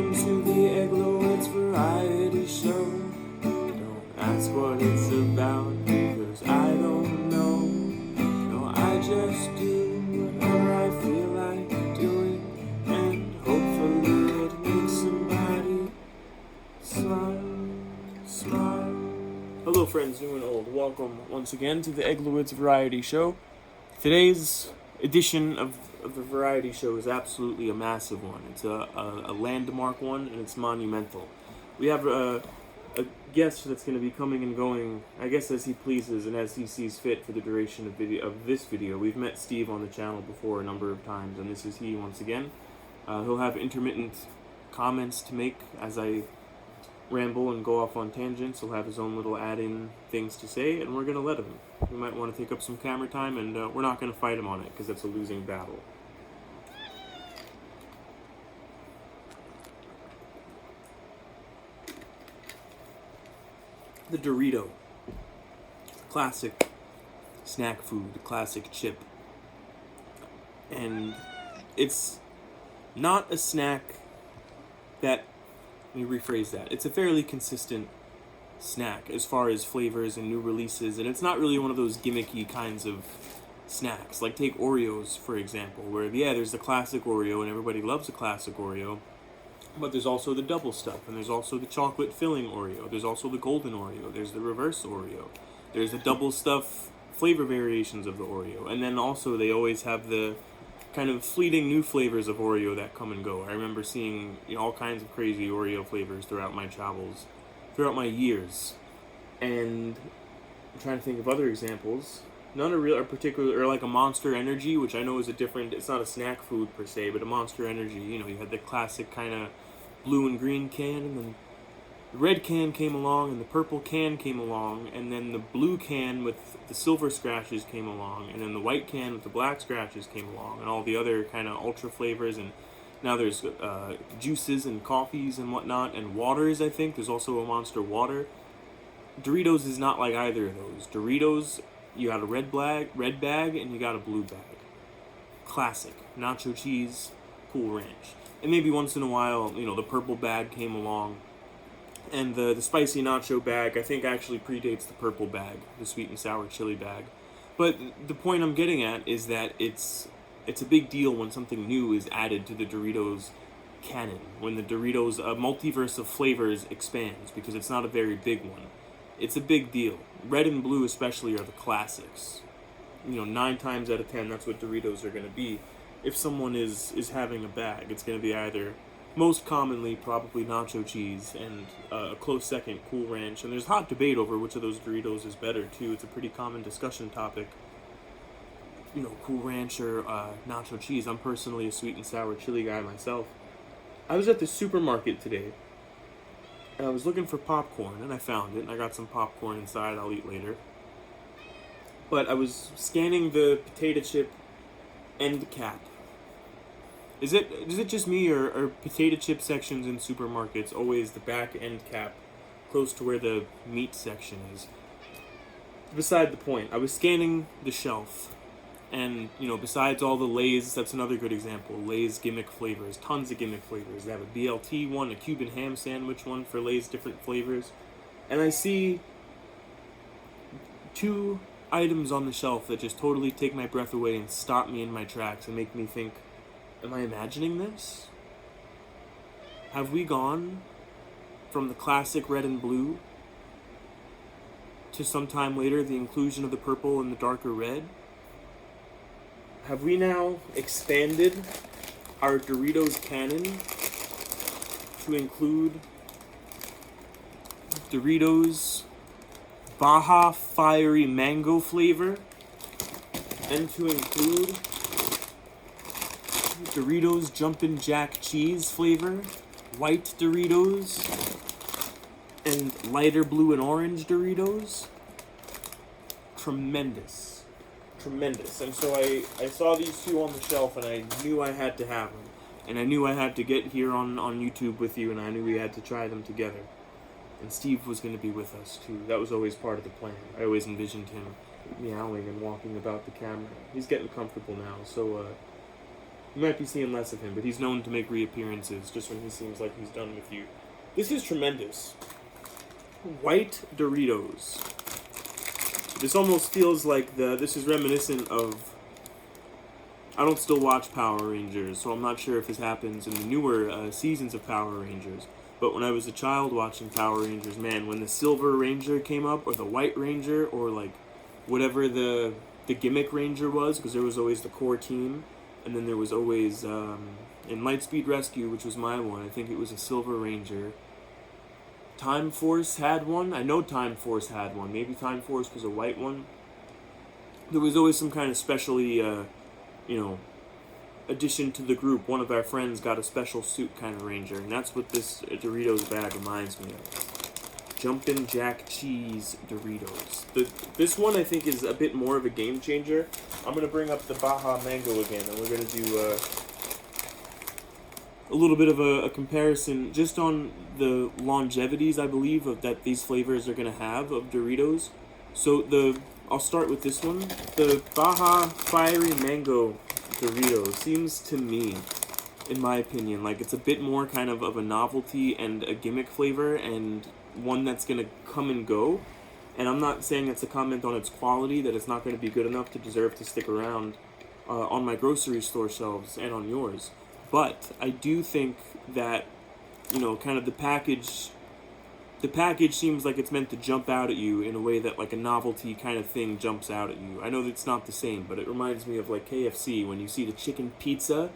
Welcome to the Eglowitz Variety Show. Don't ask what it's about, cause I don't know. No, I just do whatever I feel like doing, and hopefully it makes somebody smile. Hello friends, new and old. Welcome once again to the Eglowitz Variety Show. Today's edition of the variety show is absolutely a massive one. It's a landmark one, and it's monumental. We have a guest that's going to be coming and going, I guess, as he pleases and as he sees fit for the duration of this video. We've met Steve on the channel before a number of times, and this is he once again. He'll have intermittent comments to make as I ramble and go off on tangents. He'll have his own little add-in things to say, and we're going to let him. We might want to take up some camera time, and we're not going to fight him on it, because that's a losing battle. The Dorito. Classic snack food, classic chip. And it's not a snack that, let me rephrase that, it's a fairly consistent snack as far as flavors and new releases, and it's not really one of those gimmicky kinds of snacks. Like take Oreos, for example, where, yeah, there's the classic Oreo, and everybody loves the classic Oreo, but there's also the double stuff, and there's also the chocolate filling Oreo, there's also the golden Oreo, there's the reverse Oreo, there's the double stuff flavor variations of the Oreo, and then also they always have the kind of fleeting new flavors of Oreo that come and go. I remember seeing all kinds of crazy Oreo flavors throughout my travels, throughout my years, and I'm trying to think of other examples. None are particular, or like a Monster Energy, which I know is a different, it's not a snack food per se, but a Monster Energy, you had the classic kind of blue and green can, and then the red can came along, and the purple can came along, and then the blue can with the silver scratches came along, and then the white can with the black scratches came along, and all the other kind of ultra flavors, and now there's juices and coffees and whatnot, and waters, I think. There's also a Monster Water. Doritos is not like either of those. Doritos, you got a red bag, and you got a blue bag. Classic. Nacho cheese, Cool Ranch. And maybe once in a while, the purple bag came along. And the spicy nacho bag, I think, actually predates the purple bag, the sweet and sour chili bag. But the point I'm getting at is that it's a big deal when something new is added to the Doritos canon, when the Doritos multiverse of flavors expands, because it's not a very big one. It's a big deal. Red and blue especially are the classics. 9 times out of 10, that's what Doritos are going to be. If someone is having a bag, it's going to be either, most commonly, probably nacho cheese, and a close second, Cool Ranch. And there's hot debate over which of those Doritos is better, too. It's a pretty common discussion topic. Cool Ranch or nacho cheese. I'm personally a sweet and sour chili guy myself. I was at the supermarket today, and I was looking for popcorn, and I found it, and I got some popcorn inside I'll eat later. But I was scanning the potato chip end cap. Is it just me, or are potato chip sections in supermarkets always the back end cap, close to where the meat section is? Beside the point, I was scanning the shelf, and, besides all the Lay's, that's another good example, Lay's gimmick flavors, tons of gimmick flavors. They have a BLT one, a Cuban ham sandwich one for Lay's different flavors. And I see 2 items on the shelf that just totally take my breath away and stop me in my tracks and make me think, am I imagining this? Have we gone from the classic red and blue to sometime later the inclusion of the purple and the darker red? Have we now expanded our Doritos canon to include Doritos Baja Fiery Mango flavor, and to include Doritos Jumpin' Jack Cheese flavor, white Doritos, and lighter blue and orange Doritos? Tremendous. And so I saw these 2 on the shelf, and I knew I had to have them. And I knew I had to get here on YouTube with you, and I knew we had to try them together. And Steve was going to be with us, too. That was always part of the plan. I always envisioned him meowing and walking about the camera. He's getting comfortable now, so You might be seeing less of him, but he's known to make reappearances just when he seems like he's done with you. This is tremendous. White Doritos. This almost feels like this is reminiscent of... I don't still watch Power Rangers, so I'm not sure if this happens in the newer seasons of Power Rangers. But when I was a child watching Power Rangers, man, when the Silver Ranger came up, or the White Ranger, or like whatever the gimmick Ranger was, because there was always the core team, and then there was always, in Lightspeed Rescue, which was my one, I think it was a Silver Ranger. Time Force had one? I know Time Force had one. Maybe Time Force was a white one. There was always some kind of specially, addition to the group. One of our friends got a special suit kind of Ranger, and that's what this Doritos bag reminds me of. Jumpin' Jack Cheese Doritos. This one I think is a bit more of a game changer. I'm going to bring up the Baja Mango again, and we're going to do a little bit of a comparison just on the longevities, I believe, that these flavors are going to have of Doritos. So I'll start with this one. The Baja Fiery Mango Doritos seems to me, in my opinion, like it's a bit more kind of a novelty and a gimmick flavor, and one that's going to come and go. And I'm not saying it's a comment on its quality, that it's not going to be good enough to deserve to stick around on my grocery store shelves and on yours. But I do think that, kind of the package seems like it's meant to jump out at you in a way that like a novelty kind of thing jumps out at you. I know that it's not the same, but it reminds me of like KFC when you see the chicken pizza.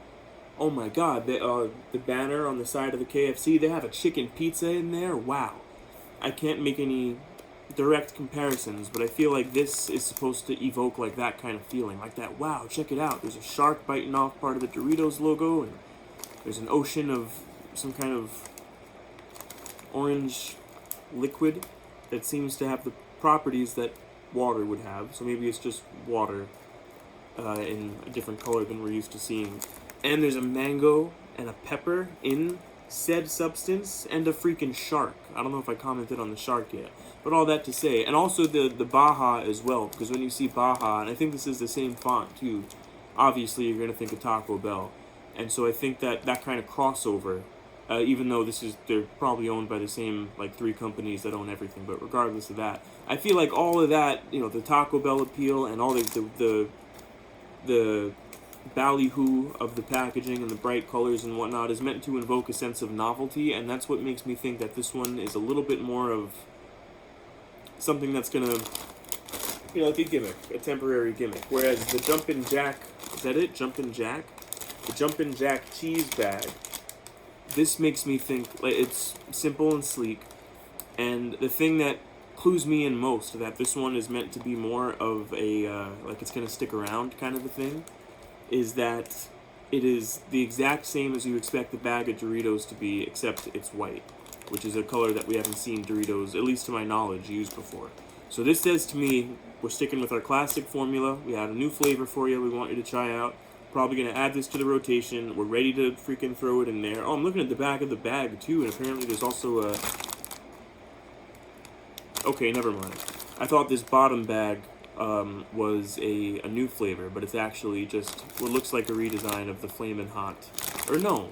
Oh my god, the banner on the side of the KFC, they have a chicken pizza in there. Wow. I can't make any direct comparisons, but I feel like this is supposed to evoke like that kind of feeling. Like that, wow, check it out. There's a shark biting off part of the Doritos logo, and there's an ocean of some kind of orange liquid that seems to have the properties that water would have. So maybe it's just water in a different color than we're used to seeing. And there's a mango and a pepper in said substance, and a freaking shark. I don't know if I commented on the shark yet, but all that to say, and also the Baja as well, because when you see Baja, and I think this is the same font too, obviously you're going to think of Taco Bell, and so I think that kind of crossover, even though they're probably owned by the same like 3 companies that own everything, but regardless of that, I feel like all of that, the Taco Bell appeal and all the ballyhoo of the packaging and the bright colors and whatnot is meant to invoke a sense of novelty, and that's what makes me think that this one is a little bit more of something that's gonna, like a gimmick, a temporary gimmick. Whereas the Jumpin' Jack, is that it? Jumpin' Jack? The Jumpin' Jack cheese bag, this makes me think like it's simple and sleek, and the thing that clues me in most that this one is meant to be more of a like it's gonna stick around kind of a thing, is that it is the exact same as you expect the bag of Doritos to be, except it's white, which is a color that we haven't seen Doritos, at least to my knowledge, use before. So this says to me, we're sticking with our classic formula. We had a new flavor for you we want you to try out. Probably going to add this to the rotation. We're ready to freaking throw it in there. Oh, I'm looking at the back of the bag, too, and apparently there's also a... Okay, never mind. I thought this bottom bag was a new flavor, but it's actually just what looks like a redesign of the Flamin' Hot. Or no,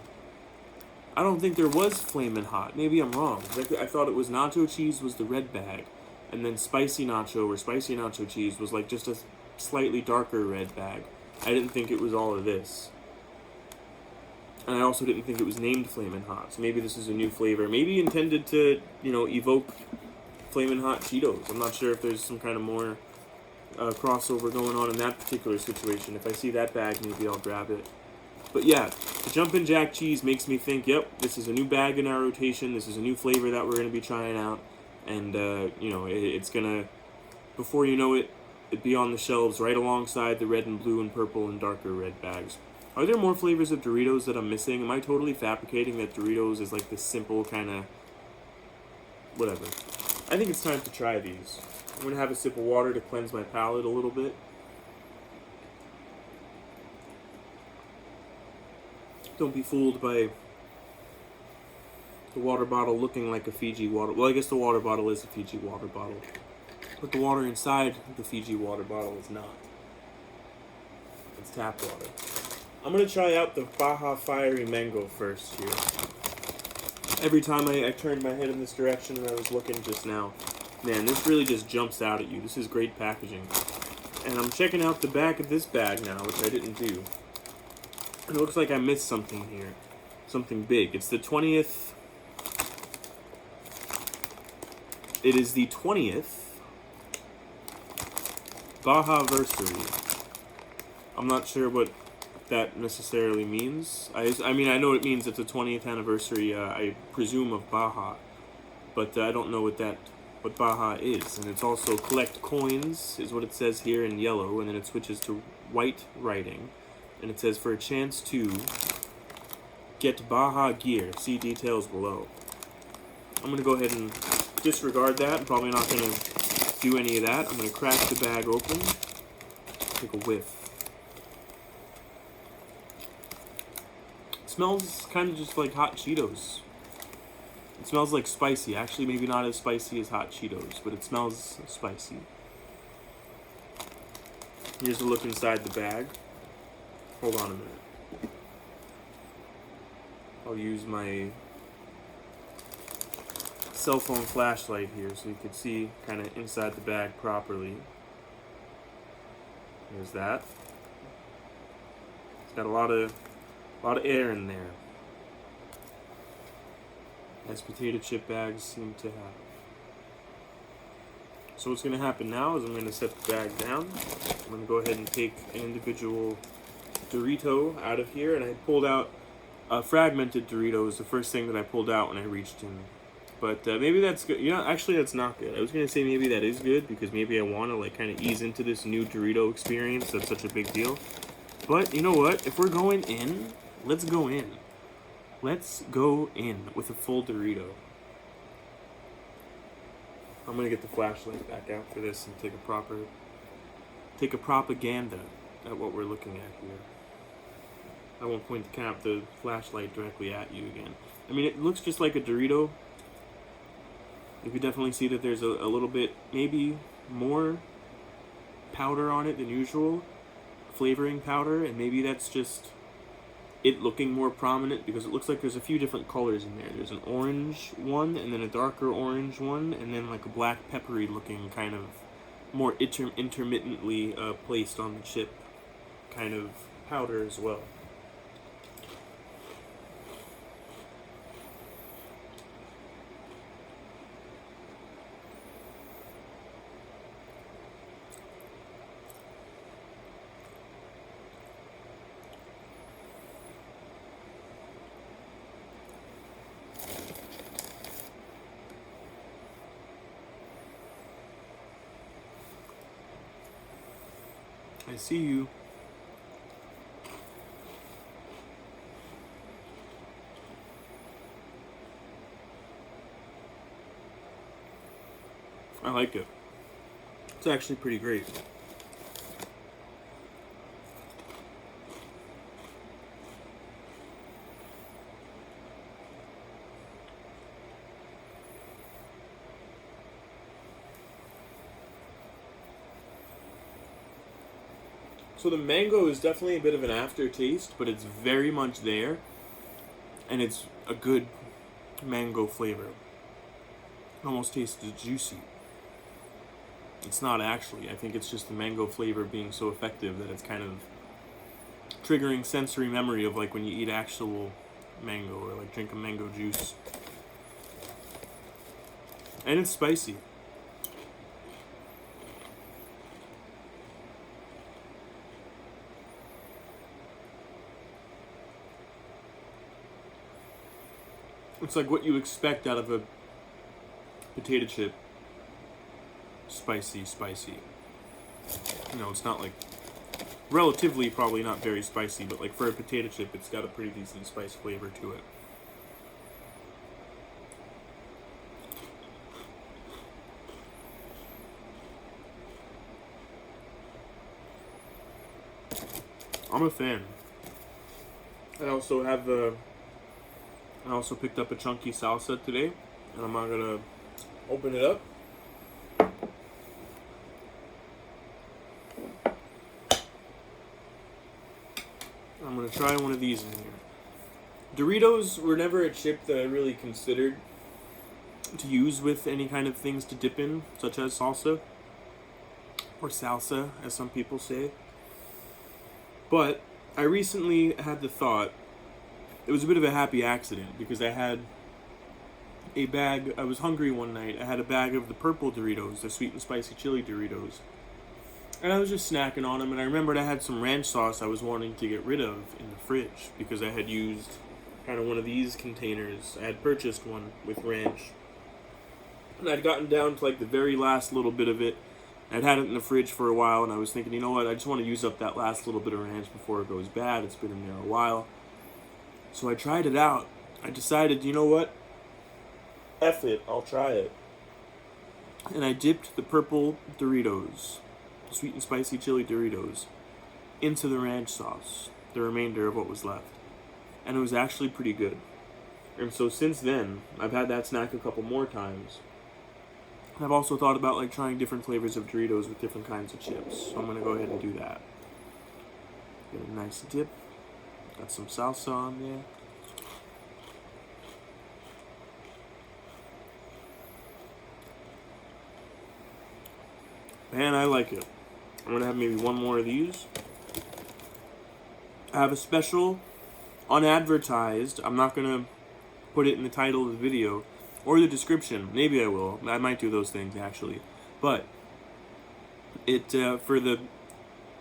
I don't think there was Flamin' Hot. Maybe I'm wrong. I thought it was nacho cheese was the red bag, and then spicy nacho or spicy nacho cheese was like just a slightly darker red bag. I didn't think it was all of this. And I also didn't think it was named Flamin' Hot. So maybe this is a new flavor. Maybe intended to, evoke Flamin' Hot Cheetos. I'm not sure if there's some kind of more crossover going on in that particular situation. If I see that bag, maybe I'll grab it. But yeah, the Jumpin' Jack cheese makes me think, yep, this is a new bag in our rotation. This is a new flavor that we're going to be trying out. And, it's going to, before you know it, it'd be on the shelves right alongside the red and blue and purple and darker red bags. Are there more flavors of Doritos that I'm missing? Am I totally fabricating that Doritos is like this simple kind of whatever? I think it's time to try these. I'm going to have a sip of water to cleanse my palate a little bit. Don't be fooled by the water bottle looking like a Fiji water. Well, I guess the water bottle is a Fiji water bottle. But the water inside the Fiji water bottle is not. It's tap water. I'm gonna try out the Baja Fiery Mango first here. Every time I turned my head in this direction and I was looking just now, man, this really just jumps out at you. This is great packaging. And I'm checking out the back of this bag now, which I didn't do. It looks like I missed something here. Something big. It's the 20th. It is the 20th Baja-versary. I'm not sure what that necessarily means. I mean, I know it means it's the 20th anniversary, I presume, of Baja. But I don't know what Baja is. And it's also collect coins, is what it says here in yellow. And then it switches to white writing. And it says, for a chance to get Baja gear, see details below. I'm going to go ahead and disregard that. I'm probably not going to do any of that. I'm going to crack the bag open. Take a whiff. It smells kind of just like hot Cheetos. It smells like spicy. Actually, maybe not as spicy as hot Cheetos, but it smells spicy. Here's a look inside the bag. Hold on a minute. I'll use my cell phone flashlight here so you can see kind of inside the bag properly. There's that. It's got a lot of air in there, as potato chip bags seem to have. So what's going to happen now is I'm going to set the bag down. I'm going to go ahead and take an individual Dorito out of here, and I pulled out a fragmented Dorito. Was the first thing that I pulled out when I reached in. But maybe that's good. You know, actually that's not good. I was going to say maybe that is good, because maybe I want to like kind of ease into this new Dorito experience. That's such a big deal. But you know what? If we're going in, let's go in. Let's go in with a full Dorito. I'm going to get the flashlight back out for this and take a propaganda at what we're looking at here. I won't point the flashlight directly at you again. I mean, it looks just like a Dorito. You can definitely see that there's a little bit, maybe more powder on it than usual. Flavoring powder, and maybe that's just it looking more prominent, because it looks like there's a few different colors in there. There's an orange one, and then a darker orange one, and then like a black peppery looking kind of more intermittently placed on the chip kind of powder as well. I see you. I like it. It's actually pretty great. So the mango is definitely a bit of an aftertaste, but it's very much there, and it's a good mango flavor. It almost tastes juicy. It's not actually. I think it's just the mango flavor being so effective that it's kind of triggering sensory memory of like when you eat actual mango or like drink a mango juice. And it's spicy. It's like what you expect out of a potato chip. Spicy. You know, it's not like, relatively probably not very spicy, but like for a potato chip, it's got a pretty decent spice flavor to it. I'm a fan. I also picked up a chunky salsa today, and I'm not gonna open it up. I'm gonna try one of these in here. Doritos were never a chip that I really considered to use with any kind of things to dip in, such as salsa, or salsa, as some people say. But I recently had the thought, it was a bit of a happy accident, because I had a bag, I was hungry one night, I had a bag of the purple Doritos, the sweet and spicy chili Doritos. And I was just snacking on them, and I remembered I had some ranch sauce I was wanting to get rid of in the fridge, because I had used kind of one of these containers. I had purchased one with ranch. And I'd gotten down to like the very last little bit of it. I'd had it in the fridge for a while, and I was thinking, you know what, I just want to use up that last little bit of ranch before it goes bad. It's been in there a while. So I tried it out. I decided, you know what? F it, I'll try it. And I dipped the purple Doritos, sweet and spicy chili Doritos, into the ranch sauce, the remainder of what was left. And it was actually pretty good. And so since then, I've had that snack a couple more times. I've also thought about like trying different flavors of Doritos with different kinds of chips. So I'm going to go ahead and do that. Get a nice dip. Got some salsa on there. Man, I like it. I'm going to have maybe one more of these. I have a special, unadvertised. I'm not going to put it in the title of the video or the description. Maybe I will. I might do those things, actually. But it, for the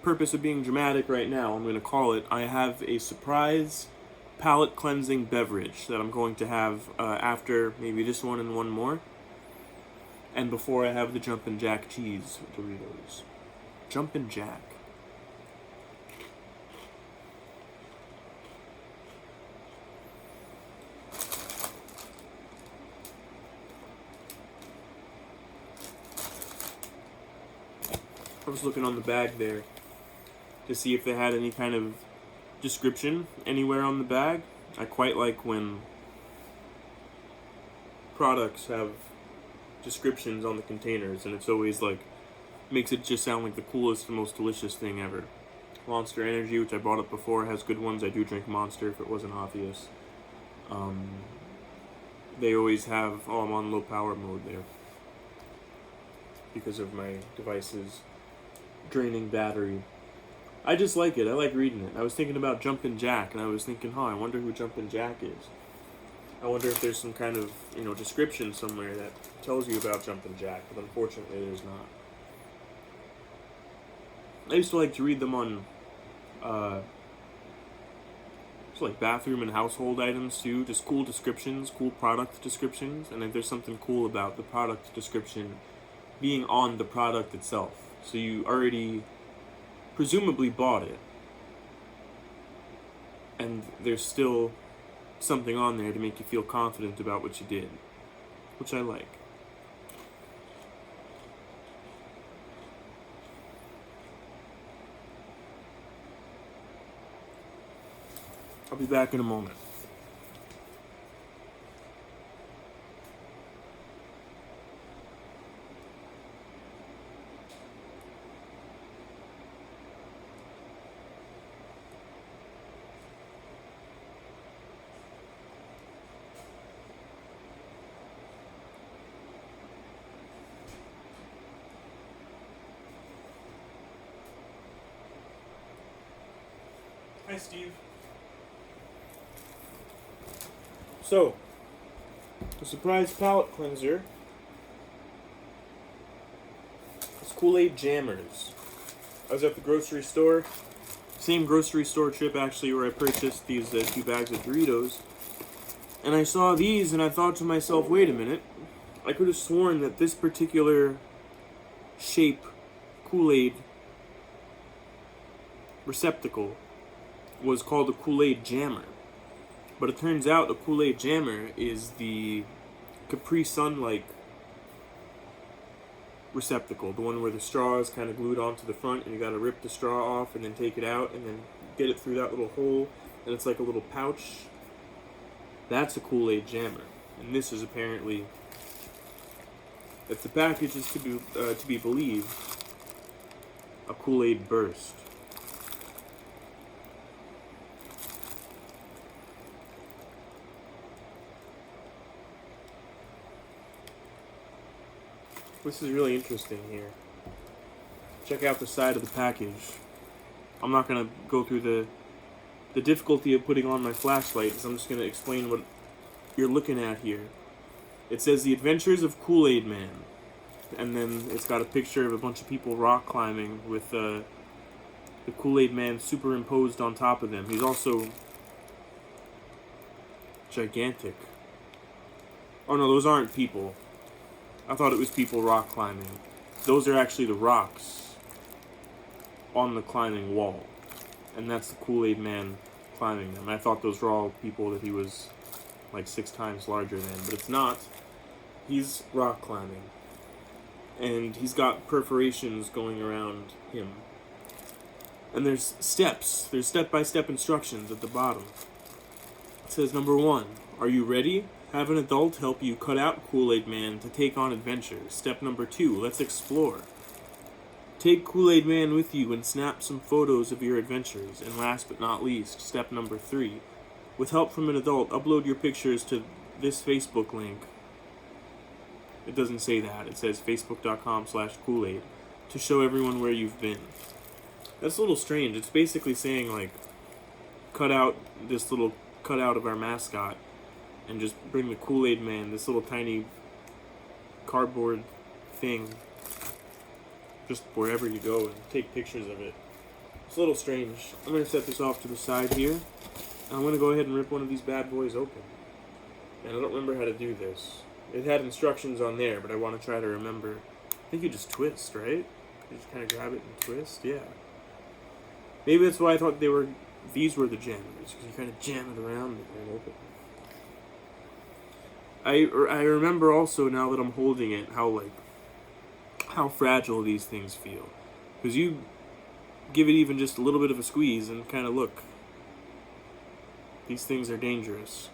purpose of being dramatic right now, I'm going to call it, I have a surprise palate cleansing beverage that I'm going to have after maybe this one and one more. And before I have the Jumpin' Jack cheese Doritos. Jumpin' Jack. I was looking on the bag there to see if they had any kind of description anywhere on the bag. I quite like when products have descriptions on the containers, and it's always like, makes it just sound like the coolest and most delicious thing ever. Monster Energy, which I brought up before, has good ones. I do drink Monster if it wasn't obvious. They always have, oh, I'm on low power mode there because of my device's draining battery. I just like it. I like reading it. I was thinking about Jumpin' Jack, and I was thinking, I wonder who Jumpin' Jack is. I wonder if there's some kind of, description somewhere that tells you about Jumpin' Jack, but unfortunately there's not. I used to like to read them on, like bathroom and household items too, just cool descriptions, cool product descriptions, and if there's something cool about the product description being on the product itself. So you already presumably bought it, and there's still something on there to make you feel confident about what you did, which I like. I'll be back in a moment. Hi, Steve. So, the surprise palate cleanser is Kool-Aid Jammers. I was at the grocery store, same grocery store trip actually where I purchased these 2 bags of Doritos, and I saw these and I thought to myself, wait a minute, I could have sworn that this particular shape Kool-Aid receptacle was called a Kool-Aid Jammer. But it turns out a Kool-Aid Jammer is the Capri Sun-like receptacle, the one where the straw is kind of glued onto the front and you gotta rip the straw off and then take it out and then get it through that little hole, and it's like a little pouch. That's a Kool-Aid Jammer. And this is apparently, if the package is to be believed, a Kool-Aid Burst. This is really interesting here. Check out the side of the package. I'm not going to go through the difficulty of putting on my flashlight, because I'm just going to explain what you're looking at here. It says The Adventures of Kool-Aid Man. And then it's got a picture of a bunch of people rock climbing with the Kool-Aid Man superimposed on top of them. He's also gigantic. Oh no, those aren't people. I thought it was people rock climbing. Those are actually the rocks on the climbing wall. And that's the Kool-Aid Man climbing them. I thought those were all people that he was like 6 times larger than, but it's not. He's rock climbing. And he's got perforations going around him. And there's steps. There's step-by-step instructions at the bottom. It says, number 1, are you ready? Have an adult help you cut out Kool-Aid Man to take on adventures. Step number 2, let's explore. Take Kool-Aid Man with you and snap some photos of your adventures. And last but not least, step number 3, with help from an adult, upload your pictures to this Facebook link. It doesn't say that. It says facebook.com/Kool-Aid to show everyone where you've been. That's a little strange. It's basically saying, like, cut out this little cutout of our mascot and just bring the Kool-Aid Man, this little tiny cardboard thing, just wherever you go and take pictures of it. It's a little strange. I'm going to set this off to the side here. And I'm going to go ahead and rip one of these bad boys open. And I don't remember how to do this. It had instructions on there, but I want to try to remember. I think you just twist, right? You just kind of grab it and twist, yeah. Maybe that's why I thought these were the jammers, because you kind of jam it around and open. I remember also, now that I'm holding it, how fragile these things feel. Because you give it even just a little bit of a squeeze and kind of look. These things are dangerous.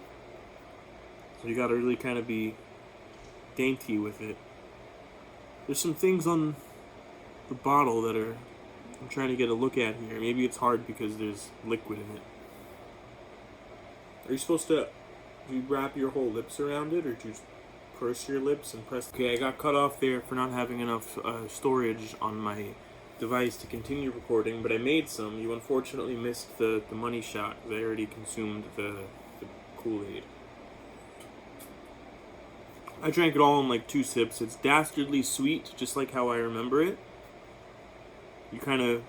So you gotta really kind of be dainty with it. There's some things on the bottle that I'm trying to get a look at here. Maybe it's hard because there's liquid in it. Are you supposed to, do you wrap your whole lips around it, or do you purse your lips and press? Okay, I got cut off there for not having enough storage on my device to continue recording, but I made some. You unfortunately missed the money shot, because I already consumed the Kool-Aid. I drank it all in like 2 sips. It's dastardly sweet, just like how I remember it. You do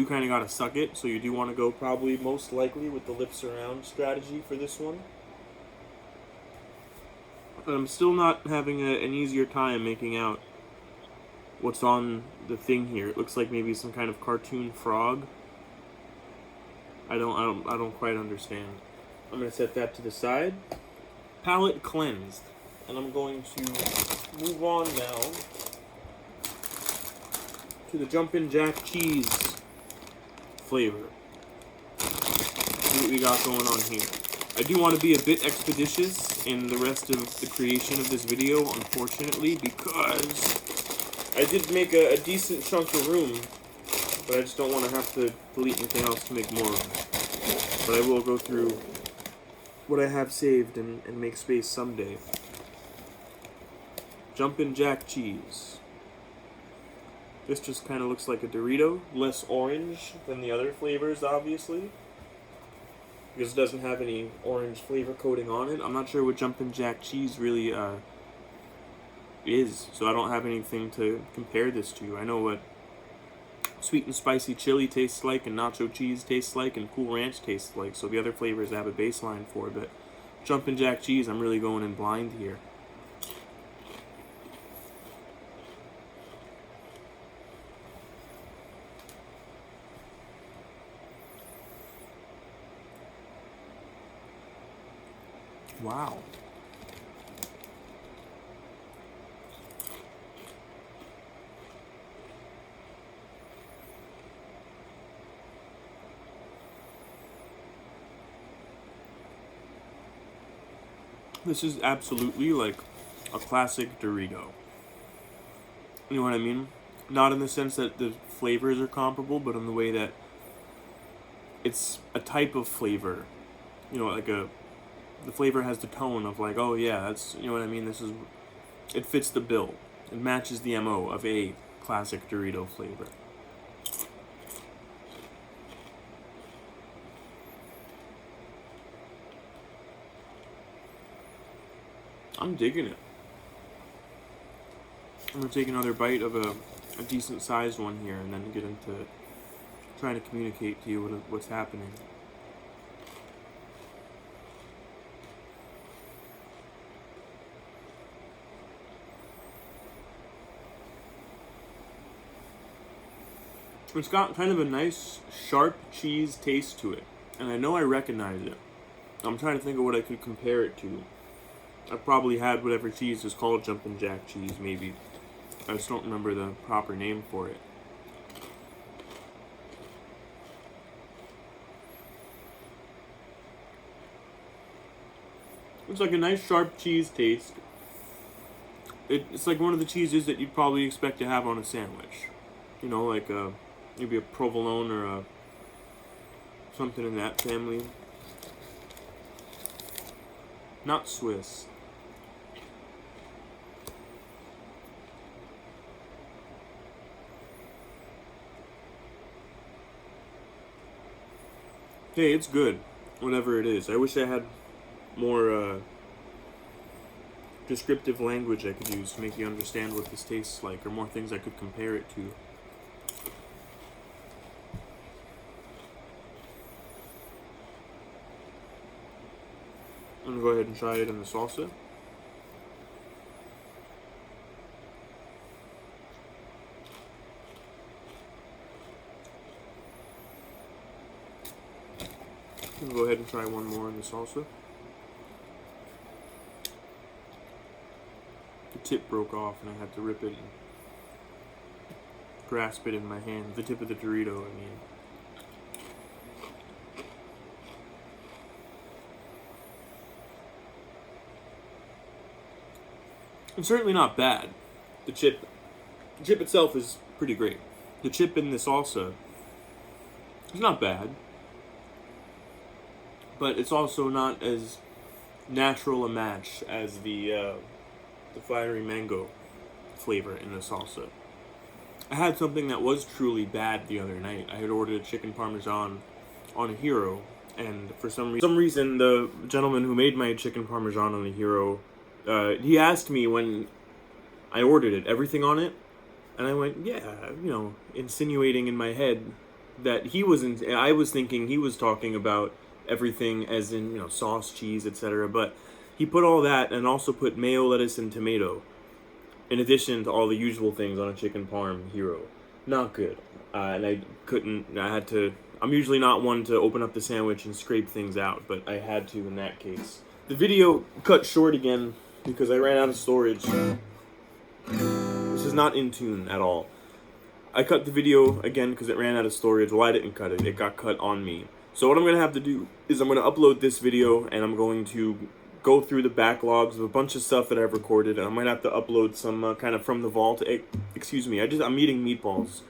kind of gotta suck it, so you do want to go probably most likely with the lips around strategy for this one. And I'm still not having an easier time making out what's on the thing here. It looks like maybe some kind of cartoon frog. I don't quite understand. I'm gonna set that to the side. Palate cleansed, and I'm going to move on now to the Jumpin' Jack Cheese flavor. See what we got going on here. I do want to be a bit expeditious in the rest of the creation of this video, unfortunately, because I did make a decent chunk of room, but I just don't want to have to delete anything else to make more room. But I will go through what I have saved and make space someday. Jumpin' Jack Cheese. This just kind of looks like a Dorito, less orange than the other flavors, obviously, because it doesn't have any orange flavor coating on it. I'm not sure what Jumpin' Jack Cheese really is, so I don't have anything to compare this to. I know what sweet and spicy chili tastes like, and nacho cheese tastes like, and Cool Ranch tastes like, so the other flavors I have a baseline for, but Jumpin' Jack Cheese, I'm really going in blind here. Wow. This is absolutely like a classic Dorito. You know what I mean? Not in the sense that the flavors are comparable, but in the way that it's a type of flavor. You know, like the flavor has the tone of like, oh yeah, that's, you know what I mean? This is it fits the bill. It matches the MO of a classic Dorito flavor. I'm digging it. I'm gonna take another bite of a decent sized one here and then get into trying to communicate to you what's happening. It's got kind of a nice sharp cheese taste to it, and I know I recognize it. I'm trying to think of what I could compare it to. I've probably had whatever cheese is called Jumpin' Jack cheese, maybe. I just don't remember the proper name for it. It's like a nice sharp cheese taste. It's like one of the cheeses that you'd probably expect to have on a sandwich. You know, like maybe a provolone or something in that family. Not Swiss. Hey, it's good, whatever it is. I wish I had more descriptive language I could use to make you understand what this tastes like, or more things I could compare it to. I'm gonna go ahead and try it in the salsa. I'm gonna go ahead and try one more in the salsa. The tip broke off and I had to rip it and grasp it in my hand. The tip of the Dorito, I mean. It's certainly not bad. The chip itself is pretty great. The chip in the salsa is not bad, but it's also not as natural a match as the fiery mango flavor in the salsa. I had something that was truly bad the other night. I had ordered a chicken parmesan on a Hero, and for some reason the gentleman who made my chicken parmesan on the Hero, he asked me when I ordered it, everything on it, and I went, yeah, you know, insinuating in my head that I was thinking he was talking about everything as in, you know, sauce, cheese, etc., but he put all that and also put mayo, lettuce, and tomato, in addition to all the usual things on a chicken parm Hero. Not good. And I'm usually not one to open up the sandwich and scrape things out, but I had to in that case. The video cut short again because I ran out of storage. This is not in tune at all. I cut the video again because it ran out of storage. Well, I didn't cut it. It got cut on me. So what I'm going to have to do is I'm going to upload this video, and I'm going to go through the backlogs of a bunch of stuff that I've recorded, and I might have to upload some kind of from the vault. I'm eating meatballs.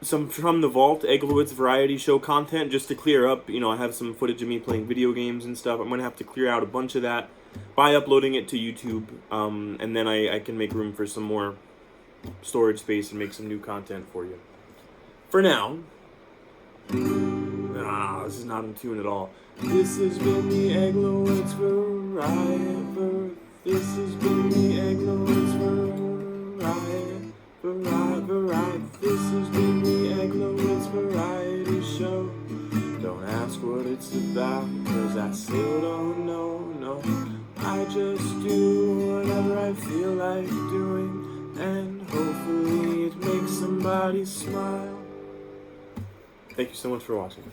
Some from the vault Eglowitz Variety Show content just to clear up. You know, I have some footage of me playing video games and stuff. I'm going to have to clear out a bunch of that by uploading it to YouTube, and then I can make room for some more storage space and make some new content for you. For now, this is not in tune at all. This has been the Eglowitz Variety. This has been the Eglowitz Variety. This has been the Eglowitz Variety Show. Don't ask what it's about, 'cause I still don't know, no. I just do whatever I feel like doing, and hopefully it makes somebody smile. Thank you so much for watching.